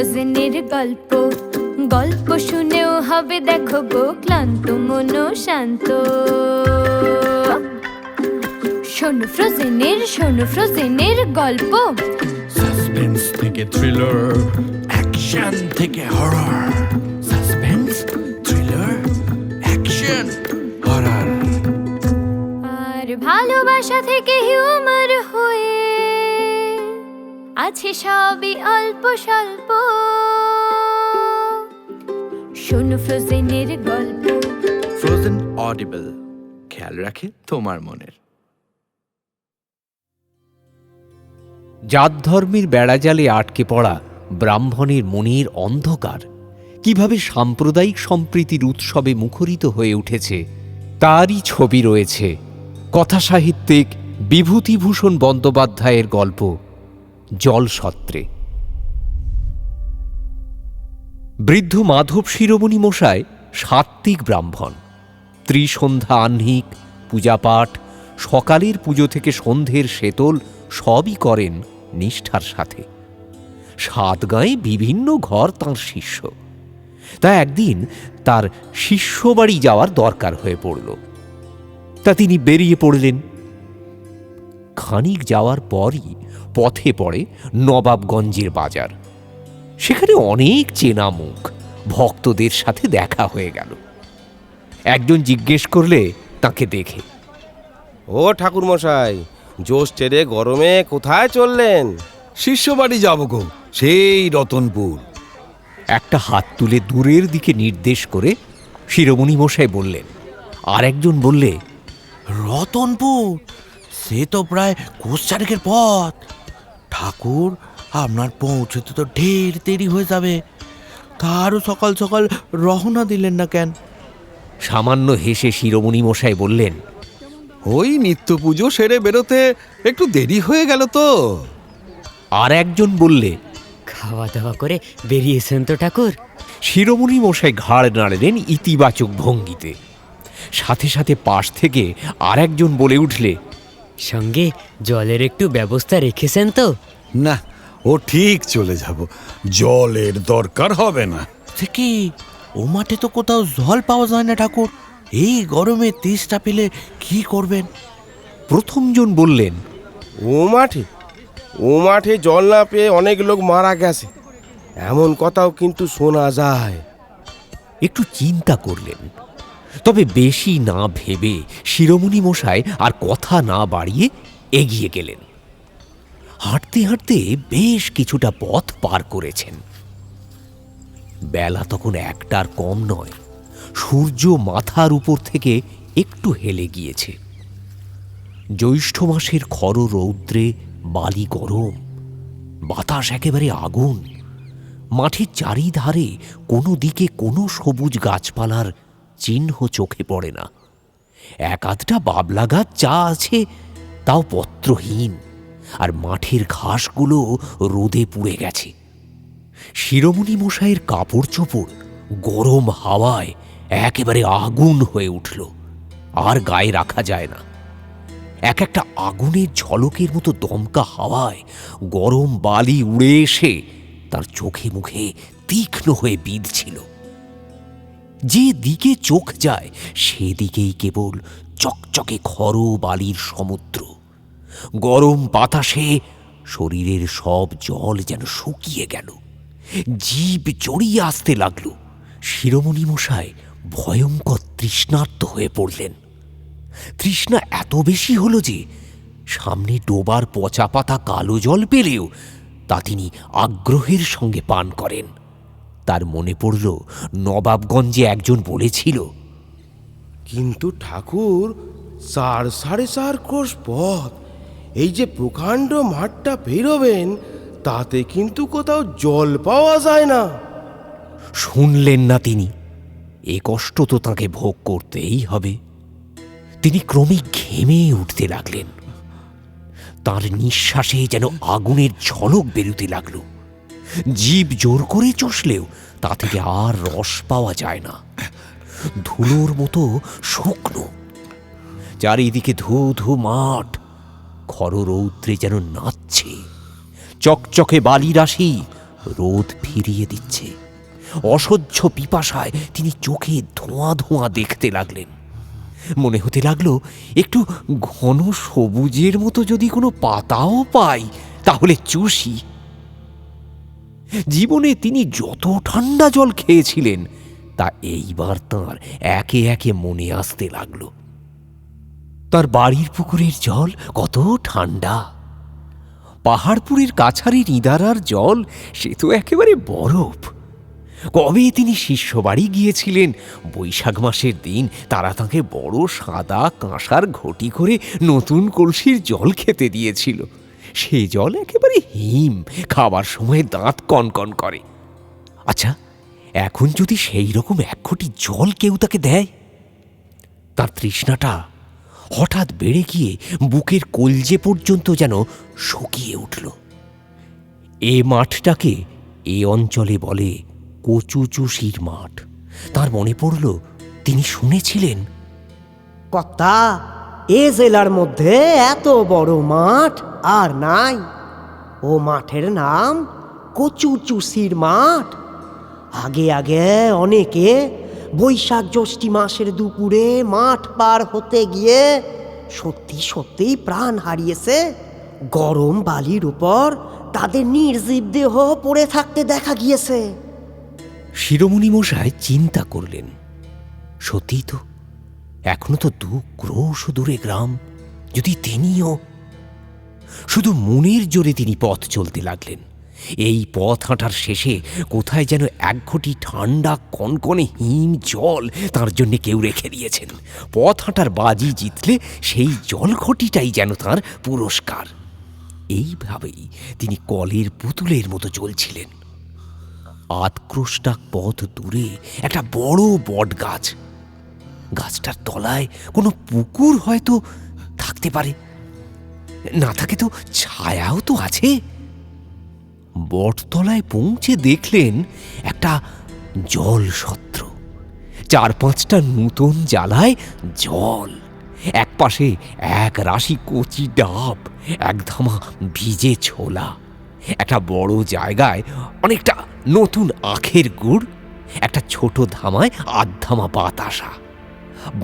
ফ্রোজেনের গল্প, গল্প শুনেও হবে দেখো গো ক্লান্ত মন শান্ত। শোনো ফ্রোজেনের গল্প, সাসপেন্স থেকে থ্রিলার, অ্যাকশন থেকে horror. Suspense, thriller, action, horror. আর ভালোবাসা থেকে হিউমার হয়ে আছে সবই অল্প স্বল্প। শোনো ফ্রোজেনের গল্প। ফ্রোজেন অডিবল, খেয়াল রাখে তোমার মনের। জাত ধর্মের বেড়াজালে আটকে পড়া ব্রাহ্মণের মনের অন্ধকার কিভাবে সাম্প্রদায়িক সম্প্রীতির উৎসবে মুখরিত হয়ে উঠেছে তারই ছবি রয়েছে কথাসাহিত্যিক বিভূতিভূষণ বন্দ্যোপাধ্যায়ের গল্প জলসত্রে। বৃদ্ধ মাধব শিরোমণি মশাই সাত্ত্বিক ব্রাহ্মণ। ত্রিসন্ধ্যা আহ্নিক, পূজাপাঠ, সকালের পুজো থেকে সন্ধ্যের শেতল সবই করেন নিষ্ঠার সাথে। সাতগাঁয়ে বিভিন্ন ঘর তাঁর শিষ্য। তা একদিন তার শিষ্যবাড়ি যাওয়ার দরকার হয়ে পড়ল। তা তিনি বেরিয়ে পড়লেন। খানিক যাওয়ার পরই পথে পড়ে নবাবগঞ্জের বাজার। সেখানে অনেক চেনা মুখ, ভক্তদের সাথে দেখা হয়ে গেল। একজন জিজ্ঞেস করলে তাকে দেখে, ও ঠাকুর মশাই, জ্যৈষ্ঠের গরমে কোথায় চললেন? শিষ্য বাড়ি যাব গো, সেই রতনপুর। একটা হাত তুলে দূরের দিকে নির্দেশ করে শিরোমণি মশাই বললেন। আর একজন বললে, রতনপুর সে তো প্রায় কোষ চারেকের পথ। ঠাকুর, আপনার পৌঁছতে তো ঢের দেরি হয়ে যাবে, তারও সকাল সকাল রওনা দিলেন না কেন? সামান্য হেসে শিরোমণি মশাই বললেন, ওই নিত্য পুজো সেরে বেরোতে একটু দেরি হয়ে গেল তো। আর একজন বললে, খাওয়া দাওয়া করে বেরিয়েছেন তো ঠাকুর? শিরোমণি মশাই ঘাড় নাড়লেন ইতিবাচক ভঙ্গিতে। সাথে সাথে পাশ থেকে আর একজন বলে উঠলে, সঙ্গে জলের একটু ব্যবস্থা রেখেছেন তো? না, ও ঠিক চলে যাব, জলের দরকার হবে না। সে কি, ও মাঠে তো কোথাও জল পাওয়া যায় না ঠাকুর। এই গরমে তেষ্টা পেলে কি করবেন? প্রথমজন বললেন, ও মাঠে জল না পেয়ে অনেক লোক মারা গেছে, এমন কথাও কিন্তু শোনা যায়। একটু চিন্তা করলেন, তবে বেশি না ভেবে শিরোমণি মশাই আর কথা না বাড়িয়ে এগিয়ে গেলেন। হাঁটতে হাঁটতে বেশ কিছুটা পথ পার করেছেন। বেলা তখন একটার কম নয়। সূর্য মাথার উপর থেকে একটু হেলে গিয়েছে। জ্যৈষ্ঠ মাসের খর রৌদ্রে বালি গরম, বাতাস একেবারে আগুন। মাঠের চারিধারে কোনো দিকে কোনো সবুজ গাছপালার চিহ্ন চোখে পড়ে না। এক আধটা বাবলা গাছ যা আছে তাও পত্রহীন, আর মাঠের ঘাসগুলো রোদে পুড়ে গেছে। শিরোমণি মশাইয়ের কাপড় চোপড় গরম হাওয়ায় একেবারে আগুন হয়ে উঠল, আর গায়ে রাখা যায় না। এক একটা আগুনের ঝলকের মতো দমকা হাওয়ায় গরম বালি উড়ে এসে তার চোখে মুখে তীক্ষ্ণ হয়ে বিঁধছিল। যে দিকে চোখ যায় সেদিকেই কেবল চকচকে খর বালির সমুদ্র। গরম বাতাসে শরীরের সব জল যেন শুকিয়ে গেল, জিভ জড়িয়ে আসতে লাগলো। শিরোমণি মশাই ভয়ঙ্কর তৃষ্ণার্ত হয়ে পড়লেন। তৃষ্ণা এত বেশি হলো যে সামনে ডোবার পচা পাতা কালো জল পেলেও তা তিনি আগ্রহের সঙ্গে পান করেন। তার মনে পড়ল নবাবগঞ্জে একজন বলেছিল, কিন্তু ঠাকুর, 4.5 ক্রোশ পথ, এই যে প্রকাণ্ড মাঠটা পেরোবেন, তাতে কিন্তু কোথাও জল পাওয়া যায় না। শুনলেন না তিনি। এ কষ্ট তো তাকে ভোগ করতেই হবে। তিনি ক্রমে ঘেমে উঠতে লাগলেন। তার নিঃশ্বাসে যেন আগুনের ঝলক বেরোতে লাগলো। জিভ জোর করে চষলেও তা থেকে আর রস পাওয়া যায় না। ধুলোর মতো শুকনো। চারিদিকে ধু ধু মাঠ, খর রৌদ্রে যেন নাচছে। চকচকে বালি রাশি রোদ ফিরিয়ে দিচ্ছে। অসহ্য পিপাসায় তিনি চোখে ধোঁয়া ধোঁয়া দেখতে লাগলেন। মনে হতে লাগলো একটু ঘন সবুজের মতো যদি কোনো পাতাও পাই তাহলে চুষি। জীবনে তিনি যত ঠান্ডা জল খেয়েছিলেন তা এইবার তাঁর একে একে মনে আসতে লাগলো। তার বাড়ির পুকুরের জল কত ঠান্ডা, পাহাড়পুরের কাছারির ইদারার জল সে তো একেবারে বরফ। কবে তিনি শিষ্য বাড়ি গিয়েছিলেন, বৈশাখ মাসের দিন তারা তাঁকে বড় সাদা কাঁসার ঘটি করে নতুন কলসির জল খেতে দিয়েছিল। সে জল একেবারে হিম, খাবার সময় দাঁত কনকন করে। আচ্ছা, এখন যদি সেই রকম এক ঘটি জল কেউ তাকে দেয়? তার তৃষ্ণাটা হঠাৎ বেড়ে গিয়ে বুকের কলজে পর্যন্ত যেন শুকিয়ে উঠল। এ মাঠটাকে এ অঞ্চলে বলে কচুচুষির মাঠ। তার মনে পড়ল তিনি শুনেছিলেন, কর্তা, এ জেলার মধ্যে এত বড় মাঠ আর নাই। ও মাঠের নাম কচুচুষির মাঠ। আগে আগে অনেকে বৈশাখ জ্যৈষ্ঠী মাসের দুপুরে মাঠ পার হতে গিয়ে সত্যি সত্যিই প্রাণ হারিয়েছে। গরম বালির উপর তাদের নির্জীব দেহ পড়ে থাকতে দেখা গিয়েছে। শিরোমণি মশাই চিন্তা করলেন, সত্যিই তো, এখনো তো 2 ক্রোশ দূরে গ্রাম। যদি তিনিও। শুধু মনের জোরে তিনি পথ চলতে লাগলেন। এই পথ হাঁটার শেষে কোথায় যেন এক ঘটি ঠান্ডা কনকনে হিম জল তার জন্য কেউ রেখে দিয়েছেন। পথ হাঁটার বাজি জিতলে সেই জল ঘটিটাই যেন তার পুরস্কার। এইভাবেই তিনি কলের পুতুলের মতো চলছিলেন। 8 ক্রোশটাক পথ দূরে একটা বড় বট গাছ। গাছটার তলায় কোনো পুকুর হয়তো থাকতে পারে, না থাকে তো ছায়াও তো আছে। বটতলায় পৌঁছে দেখলেন একটা জল সত্র। 4-5টা নূতন জ্বালায় জল, এক পাশে এক রাশি কচি ডাব, এক ধামা ভিজে ছোলা, একটা বড় জায়গায় অনেকটা নতুন আখের গুড়, একটা ছোট ধামায় 8 ধামা বাতাসা,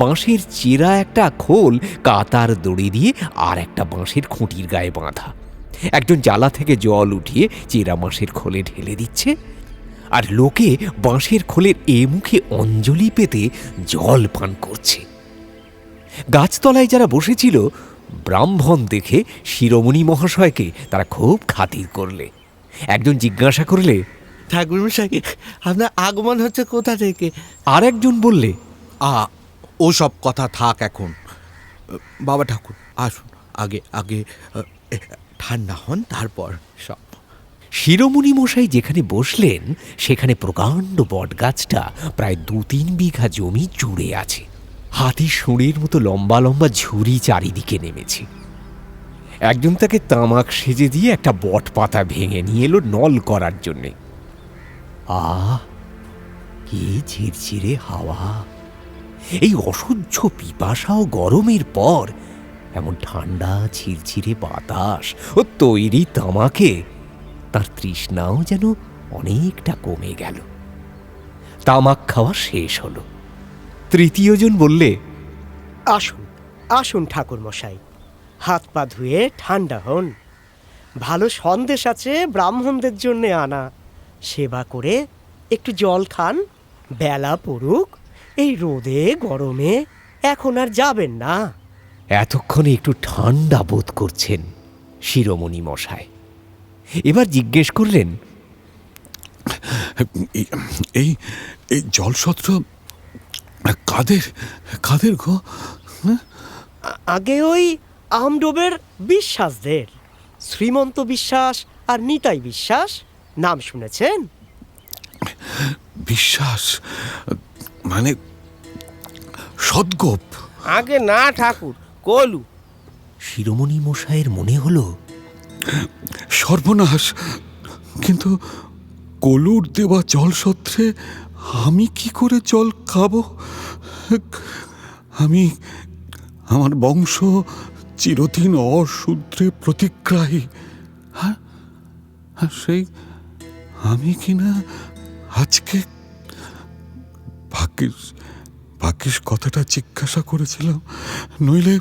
বাঁশের চেরা একটা খোল কাতার দড়ি দিয়ে আর একটা বাঁশের খুঁটির গায়ে বাঁধা। একজন জালা থেকে জল উঠিয়ে চেরা বাঁশের খোলে ঢেলে দিচ্ছে, আর লোকে বাঁশের খোলের এ মুখে অঞ্জলি পেতে জল পান করছে। গাছতলায় যারা বসেছিল ব্রাহ্মণ দেখে শিরোমণি মহাশয়কে তারা খুব খাতির করলে। একজন জিজ্ঞাসা করলে, ঠাকুরমশাই, আপনার আগমন হচ্ছে কোথা থেকে? আর একজন বললে, ও সব কথা থাক এখন। বাবা ঠাকুর, আসুন, আগে আগে ঠান্ডা হন, তারপর সব। শিরোমণি মশাই যেখানে বসলেন সেখানে প্রকাণ্ড বটগাছটা প্রায় 2-3 বিঘা জমি জুড়ে আছে। হাতির শুঁড়ের মতো লম্বা লম্বা ঝুড়ি চারিদিকে নেমেছে। একজন তাকে তামাক সেজে দিয়ে একটা বট পাতা ভেঙে নিয়ে এলো নল করার জন্যে। কি ঝিরঝিরে হাওয়া! এই অসহ্য পিপাসা ও গরমের পর এমন ঠান্ডা ঝিরঝিরে বাতাস ও তৈরি তামাকে তার তৃষ্ণাও যেন অনেকটা কমে গেল। তামাক খাওয়া শেষ হলো। তৃতীয়জন বললে, আসুন আসুন ঠাকুর মশাই, হাত পা ধুয়ে ঠান্ডা হন। ভালো সন্দেশ আছে ব্রাহ্মণদের জন্য আনা, সেবা করে একটু জল খান। বেলা পড়ুক, এই রোদে গরমে এখন আর যাবেন না। এতক্ষণে একটু ঠান্ডা বোধ করছেন শিরোমণি মশাই। এবার জিজ্ঞেস করলেন, এই এই জলসত্র কাদের কাদের গো? আগে ওই আমডোবের বিশ্বাসদের, শ্রীমন্ত বিশ্বাস আর নিতাই বিশ্বাস, নাম শুনেছেন? বিশ্বাস মানে সদ্গোপ? আগে না ঠাকুর, কলু। শিরোমণি মশাইয়ের মনে হলো, সর্বনাশ! কিন্তু কলুর দেওয়া জলসত্রে আমি কি করে জল খাবো? আমি, আমার বংশ চিরদিন অশূদ্রে প্রতিগ্রাহী। সেই আমি কিনা আজকে ভাগ্যিস ভাগ্যিস কথাটা জিজ্ঞাসা করেছিলাম, নইলে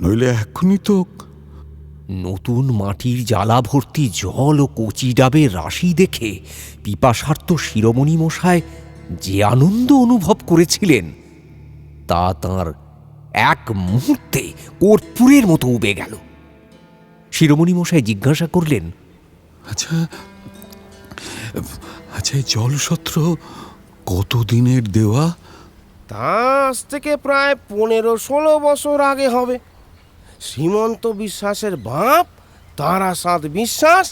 নইলে এখনই তো। নতুন মাটির জ্বালা ভর্তি জল ও কচি ডাবের রাশি দেখে পিপাসার্ত শিরোমণি মশাই যে আনন্দ অনুভব করেছিলেন তা তাঁর এক মুহূর্তে কর্পূরের মতো উবে গেল। শিরোমণি মশাই জিজ্ঞাসা করলেন, আচ্ছা আচ্ছা, এই জলসত্র কতদিনের দেওয়া? তা আজ থেকে প্রায় 15-16 বছর আগে হবে। শ্রীমন্ত বিশ্বাসের বাপ তারাচাঁদ বিশ্বাস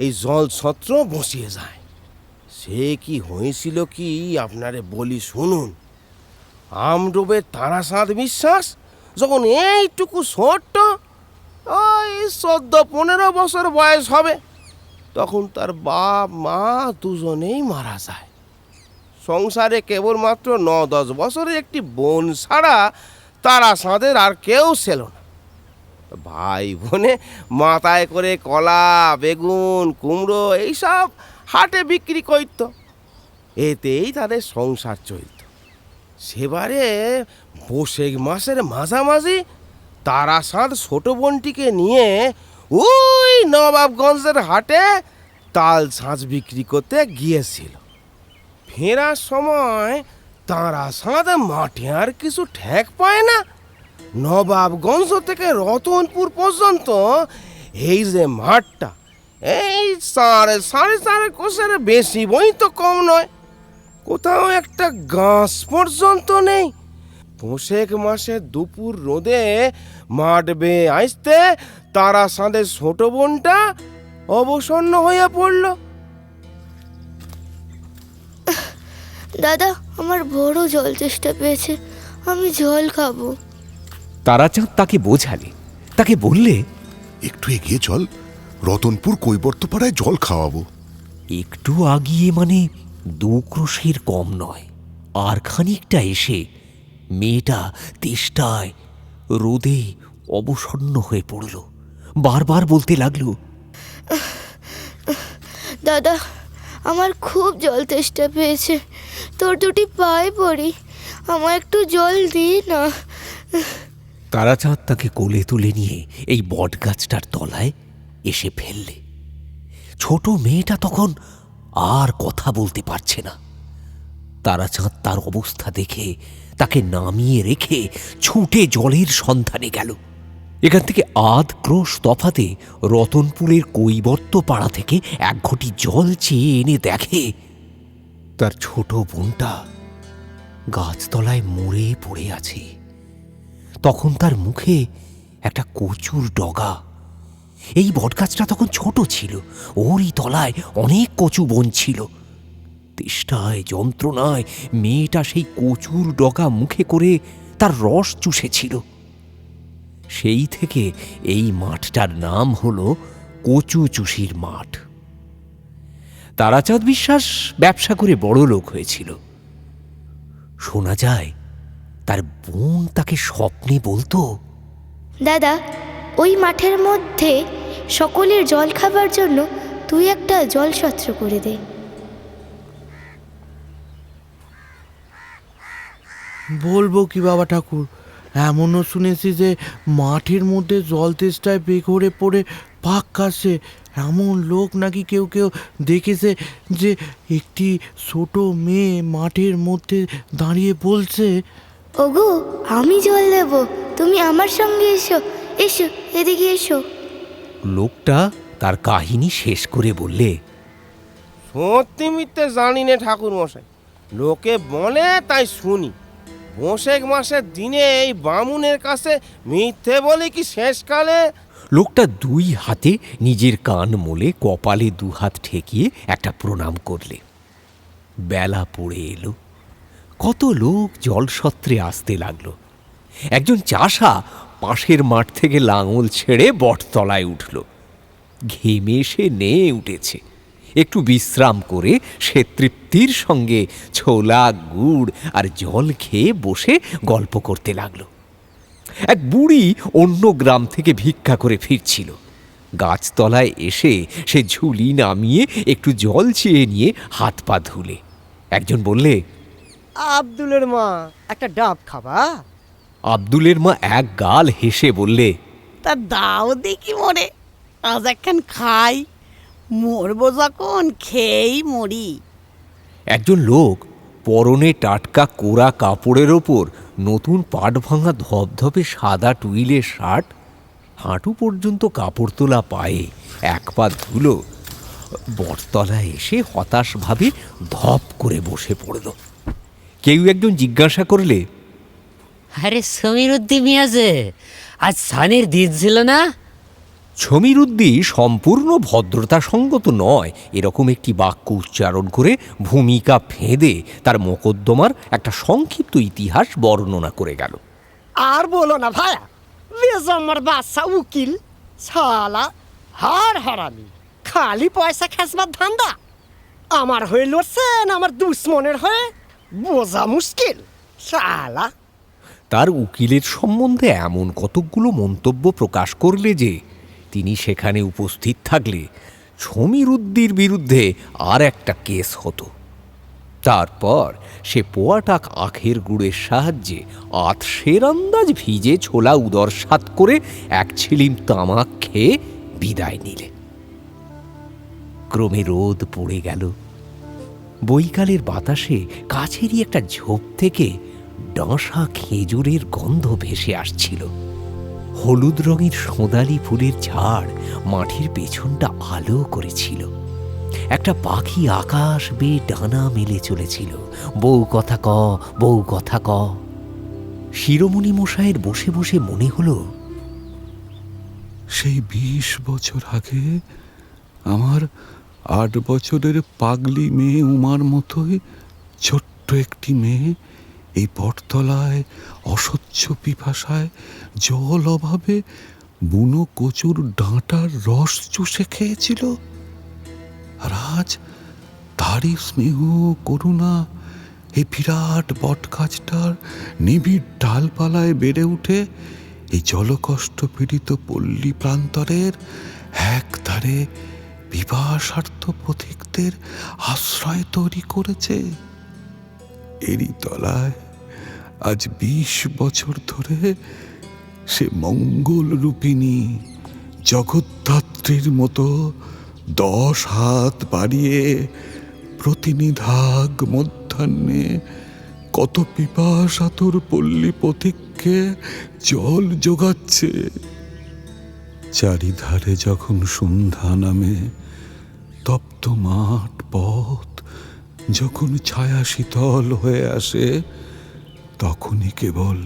এই জলছত্র বসিয়ে যায়। সে কি হয়েছিল কি আপনারে বলি শুনুন। আমডোবের তারাচাঁদ বিশ্বাস যখন এইটুকু ছোট্ট, ওই 14-15 বছর বয়স হবে, তখন তার বাপ মা দুজনেই মারা যায়। সংসারে কেবলমাত্র 9-10 বছরের একটি বোন ছাড়া তারাচাঁদের আর কেউ ছিল না। ভাই বোনে মাথায় করে কলা, বেগুন, কুমড়ো এইসব হাটে বিক্রি করত, এতেই তাদের সংসার চলত। সেবারে বৈশাখ মাসের মাঝামাঝি তারাচাঁদ ছোট বোনটিকে নিয়ে ওই নবাবগঞ্জের হাটে তাল ছাঁচ বিক্রি করতে গিয়েছিল। ফেরার সময় তারাচাঁদ মাঠে আর কিছু ঠেক পায় না। নবাবগঞ্জ থেকে রতনপুর পর্যন্ত এই যে মাঠটা, এই 4.5 কোষের বেশি বই তো কম নয়। কোথাও একটা গাছ পর্যন্ত নেই। বৈশাখ মাসের দুপুর রোদে মাঠ বেয়ে আসতে তারাচাঁদের ছোট বোনটা অবসন্ন হয়ে পড়ল। দাদা, আমার বড় জল চেষ্টা পেয়েছে, আমি জল খাবো। তারাচাঁদ তাকে বোঝালে, তাকে বললে, একটু এগিয়ে চল, রতনপুর কৈবর্তপাড়ায় জল খাওয়াবো। একটু আগিয়ে মানে 2 ক্রোশের কম নয়। আর খানিকটা এসে মেয়েটা তেষ্টায় রোদে অবসন্ন হয়ে পড়ল। বারবার বলতে লাগলো, দাদা, আমার খুব জল তেষ্টা পেয়েছে, তোর দুটি পায়ে পড়ি, আমার একটু জল দিই না। তারাচাঁদ তাকে কোলে তুলে নিয়ে এই বটগাছটার তলায় এসে ফেললে। ছোট মেয়েটা তখন আর কথা বলতে পারছে না। তারাচাঁদ তার অবস্থা দেখে তাকে নামিয়ে রেখে ছুটে জলের সন্ধানে গেল। এখান থেকে 1/2 ক্রোশ তফাতে রতনপুরের কৈবর্ত পাড়া থেকে 1 ঘটি জল চেয়ে এনে দেখে তার ছোট বোনটা গাছতলায় মরে পড়ে আছে। তখন তার মুখে একটা কচুর ডগা। এই বটগাছটা তখন ছোট ছিল, ওরই তলায় অনেক কচু বন ছিল। তেষ্টায় যন্ত্রণায় মেয়েটা সেই কচুর ডগা মুখে করে তার রস চুষেছিল। সেই থেকে এই মাঠটার নাম হলো কচু চুষির মাঠ। তারাচাঁদ বিশ্বাস ব্যবসা করে বড় লোক হয়েছিল। শোনা যায় তার বোন তাকে স্বপ্নে বলতো, দাদা, ওই মাঠের মধ্যে সকলের জল খাবার জন্য তুই একটা জলছত্র করে দে। বলবো কি বাবা ঠাকুর, এমনও শুনেছি যে মাঠের মধ্যে জল তেষ্টায় বেঘরে পড়ে পাক কাশে এমন লোক নাকি কেউ কেউ দেখেছে, যে একটি ছোট মেয়ে মাঠের মধ্যে দাঁড়িয়ে বলছে, ওগো, আমি জল দেব, তুমি আমার সঙ্গে এসো, এসো এদিকে এসো। লোকটা তার কাহিনী শেষ করে বললে, সত্যি মিথ্যে জানি না ঠাকুর মশাই, লোকে বলে তাই শুনি। বৈশাখ মাসের দিনে এই বামুনের কাছে মিথ্যে বলে কি শেষকালে? লোকটা 2 হাতে নিজের কান মোলে কপালে 2 হাত ঠেকিয়ে একটা প্রণাম করলে। বেলা পড়ে এলো। কত লোক জলসত্রে আসতে লাগলো। একজন চাষা পাশের মাঠ থেকে লাঙল ছেড়ে বটতলায় উঠল। ঘেমে সে নেয়ে উঠেছে। একটু বিশ্রাম করে সে তৃপ্তির সঙ্গে ছোলা, গুড় আর জল খেয়ে বসে গল্প করতে লাগলো। এক বুড়ি অন্য গ্রাম থেকে ভিক্ষা করে ফিরছিল। গাছতলায় এসে সে ঝুলি নামিয়ে একটু জল চেয়ে নিয়ে হাত পা ধুলে। একজন বললে, আব্দুলের মা একটা ডাব খাবা? আব্দুলের মা এক গাল হেসে বললে, তা দাও দেখি মরে, আজ একখান খাই, মরবো যখন খেয়েই মরি। একজন লোক পরনে টাটকা কোরা কাপড়ের ওপর নতুন পাট ভাঙা ধপধপে সাদা টুইলের শার্ট, হাঁটু পর্যন্ত কাপড় তোলা পায়ে এক পা ধুলো, বটতলায় এসে হতাশভাবে ধপ করে বসে পড়ল। কেউ একজন জিজ্ঞাসা করলে, আরে সমীর উদ্দিন মিয়া যে আজ সানের দিন ছিল না? সমীর উদ্দিন সম্পূর্ণ ভদ্রতা সঙ্গত নয় এরকম একটি বাক্য উচ্চারণ করে ভূমিকা ফেঁদে তার মোকদ্দমার একটা সংক্ষিপ্ত ইতিহাস বর্ণনা করে গেল। আর বলো না ভায়া, বেজম্মার বাচ্চা উকিল, শালা হার হারামি, খালি পয়সা খেসবার ধান্দা। আমার হয়ে লড়ছেন আমার দুশ্মনের হয়ে, বোঝা মুশকিল শালা। তার উকিলের সম্বন্ধে এমন কতকগুলো মন্তব্য প্রকাশ করলে যে তিনি সেখানে উপস্থিত থাকলে সমীর উদ্দির বিরুদ্ধে আর একটা কেস হতো। তারপর সে পোয়াটাক আখের গুড়ের সাহায্যে আতসের আন্দাজ ভিজে ছোলা উদর সাত করে এক ছিলিম তামাক খেয়ে বিদায় নিলে। ক্রমে রোদ পড়ে গেল। বৈকালের বাতাসে কাছেরই একটা ঝোপ থেকে ডাঁসা খেজুরের গন্ধ ভেসে আসছিল। হলুদ রঙের সোঁদালি ফুলের ঝাড় মাঠের পেছনটা আলো করেছিল। একটা পাখি আকাশ বেয়ে ডানা মেলে চলেছিল, বউ কথা ক, বউ কথা ক। শিরোমণি মশাইয়ের বসে বসে মনে হলো, সেই 20 বছর আগে আমার 8 বছরের পাগলি মেয়ে উমার মতোই ছোট্ট একটি মেয়ে এই বটতলায় অসহ্য পিপাসায় জল অভাবে বুনো কচুর ডাঁটার রস চুষে খেয়েছিল। আর আজ তারই স্নেহ করুণা এই বিরাট বটগাছটার নিবিড় ডালপালায় বেড়ে উঠে এই জলকষ্ট পীড়িত পল্লী প্রান্তরের এক ধারে বিবাসার্থ পথিকদের আশ্রয় তৈরি করেছে। এরই তলায় আজ 20 বছর ধরে সে মঙ্গল রূপিণী জগদ্ধাত্রীর মতো 10 হাত বাড়িয়ে প্রতিনিধাগ মধ্যাহ্নে কত পিপাসাতুর পল্লী পথিককে জল যোগাচ্ছে। চারিধারে যখন সন্ধ্যা নামে, তপ্ত মাঠ পথ যখন ছায়া শীতল হয়ে আসে, তখনই কেবল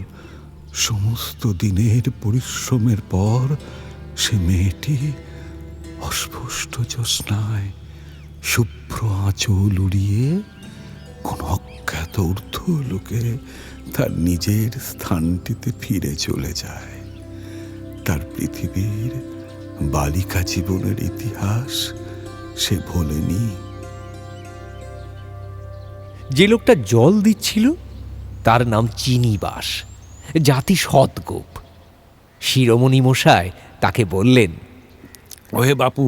সমস্ত দিনের পরিশ্রমের পর সে মেয়েটি অস্পষ্ট জ্যোৎস্নায় শুভ্র আঁচল উড়িয়ে কোন অজ্ঞাত ঊর্ধ্ব লোকে তার নিজের স্থানটিতে ফিরে চলে যায়। তার পৃথিবীর বালিকা জীবনের ইতিহাস সে ভোলেনি। যে লোকটা জল দিচ্ছিল তার নাম চিনিবাস, জাতি সৎগোপ। শিরোমণি মশাই তাকে বললেন, ওহে বাপু,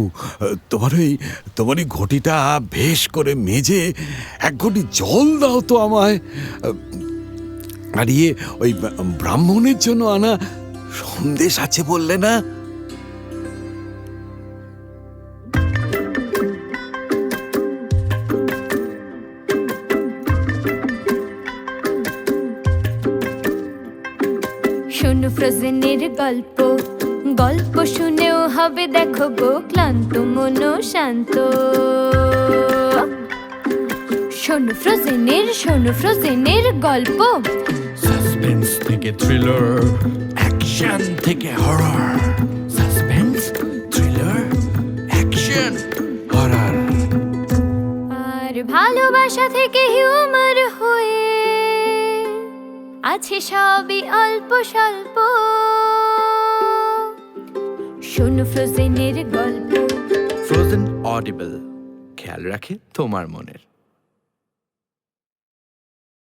তোমার এই ঘটিটা বেশ করে মেজে এক ঘটি জল দাও তো আমায়। আর ওই ব্রাহ্মণের জন্য আনা সন্দেশ আছে বললে না? শোনো ফ্রোজেনের গল্প, গল্প শুনেও হবে দেখো গো ক্লান্ত মন শান্ত। শোনো ফ্রোজেনের গল্প, সাসপেন্স থেকে থ্রিলার, অ্যাকশন থেকে horror. Suspense, thriller, action, horror. আর ভালোবাসা থেকে হিউমার হয়ে আছে সবই অল্প স্বল্প। শোনো ফ্রোজেনের গল্প। ফ্রোজেন অডিবল, খেয়াল রাখে তোমার মনের।